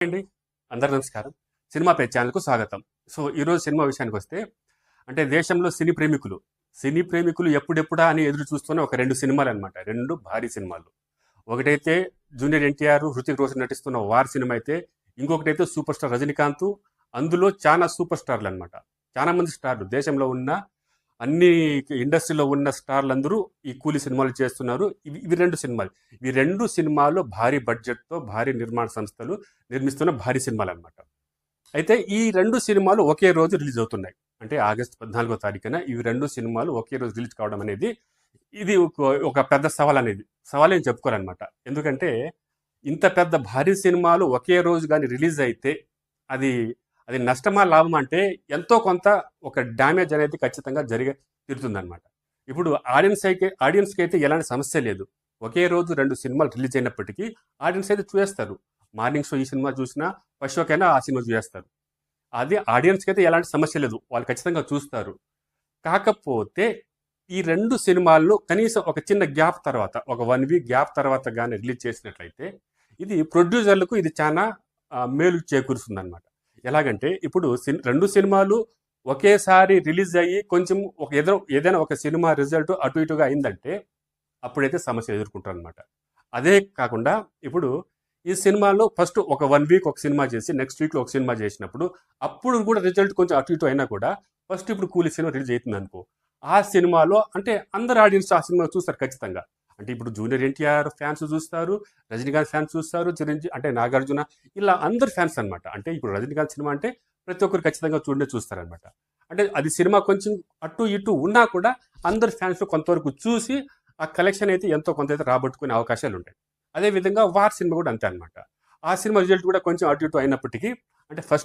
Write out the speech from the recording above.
అండి, అందరు నమస్కారం. సినిమా పే ఛానల్కు స్వాగతం. సో ఈరోజు సినిమా విషయానికి వస్తే, అంటే దేశంలో సినీ ప్రేమికులు ఎప్పుడెప్పుడా అని ఎదురు చూస్తున్న ఒక రెండు సినిమాలు అనమాట. రెండు భారీ సినిమాలు. ఒకటైతే జూనియర్ ఎన్టీఆర్, హృతిక్ రోషన్ నటిస్తున్న వార్ సినిమా అయితే, ఇంకొకటైతే సూపర్ స్టార్ రజనీకాంత్. అందులో చాలా సూపర్ స్టార్లు అనమాట. చాలా మంది స్టార్లు దేశంలో ఉన్న అన్ని ఇండస్ట్రీలో ఉన్న స్టార్లందరూ ఈ కూలీ సినిమాలు చేస్తున్నారు. ఇవి రెండు సినిమాలు భారీ బడ్జెట్తో భారీ నిర్మాణ సంస్థలు నిర్మిస్తున్న భారీ సినిమాలు అనమాట. అయితే ఈ రెండు సినిమాలు ఒకే రోజు రిలీజ్ అవుతున్నాయి. అంటే ఆగస్టు 14వ తారీఖున ఇవి రెండు సినిమాలు ఒకే రోజు రిలీజ్ కావడం అనేది ఇది ఒక పెద్ద సవాల్ అని చెప్పుకోవాలన్నమాట. ఎందుకంటే ఇంత పెద్ద భారీ సినిమాలు ఒకే రోజు కానీ రిలీజ్ అయితే అది అది నష్టమా లాభం అంటే ఎంతో కొంత ఒక డ్యామేజ్ అనేది ఖచ్చితంగా తీరుతుందన్నమాట. ఇప్పుడు ఆడియన్స్కి అయితే ఎలాంటి సమస్య లేదు. ఒకే రోజు రెండు సినిమాలు రిలీజ్ అయినప్పటికీ ఆడియన్స్ అయితే చూసేస్తారు. మార్నింగ్ షో ఈ సినిమా చూసినా ఫస్ట్ షోకైనా ఆ సినిమా చూసేస్తారు. అది ఆడియన్స్కి అయితే ఎలాంటి సమస్య లేదు, వాళ్ళు ఖచ్చితంగా చూస్తారు. కాకపోతే ఈ రెండు సినిమాల్లో కనీసం ఒక చిన్న గ్యాప్ తర్వాత, ఒక 1 వీక్ గ్యాప్ తర్వాత కానీ రిలీజ్ చేసినట్లయితే ఇది ప్రొడ్యూసర్లకు ఇది చాలా మేలు చేకూరుస్తుంది అనమాట. ఎలాగంటే ఇప్పుడు రెండు సినిమాలు ఒకేసారి రిలీజ్ అయ్యి కొంచెం ఏదైనా ఒక సినిమా రిజల్ట్ అటు ఇటుగా అయిందంటే అప్పుడైతే సమస్య ఎదుర్కొంటారు అనమాట. అదే కాకుండా ఇప్పుడు ఈ సినిమాలో ఫస్ట్ ఒక 1 వీక్ ఒక సినిమా చేసి నెక్స్ట్ వీక్లో ఒక సినిమా చేసినప్పుడు అప్పుడు కూడా రిజల్ట్ కొంచెం అటు ఇటు అయినా కూడా ఫస్ట్ ఇప్పుడు కూలీ సినిమా రిలీజ్ అవుతుంది అనుకో, ఆ సినిమాలో అంటే అందరు ఆడియన్స్ ఆ సినిమా చూస్తారు ఖచ్చితంగా. అంటే ఇప్పుడు జూనియర్ ఎన్టీఆర్ ఫ్యాన్స్ చూస్తారు, రజనీకాంత్ ఫ్యాన్స్ చూస్తారు, అంటే నాగార్జున, ఇలా అందరు ఫ్యాన్స్ అనమాట. అంటే ఇప్పుడు రజనీకాంత్ సినిమా అంటే ప్రతి ఒక్కరు ఖచ్చితంగా చూస్తారనమాట. అంటే అది సినిమా కొంచెం అటు ఇటు ఉన్నా కూడా అందరు ఫ్యాన్స్ కొంతవరకు చూసి ఆ కలెక్షన్ అయితే ఎంతో కొంత అయితే రాబట్టుకునే అవకాశాలు ఉంటాయి. అదేవిధంగా వార్ సినిమా కూడా అంతే అనమాట. ఆ సినిమా రిజల్ట్ కూడా కొంచెం అటు ఇటు అయినప్పటికీ అంటే ఫస్ట్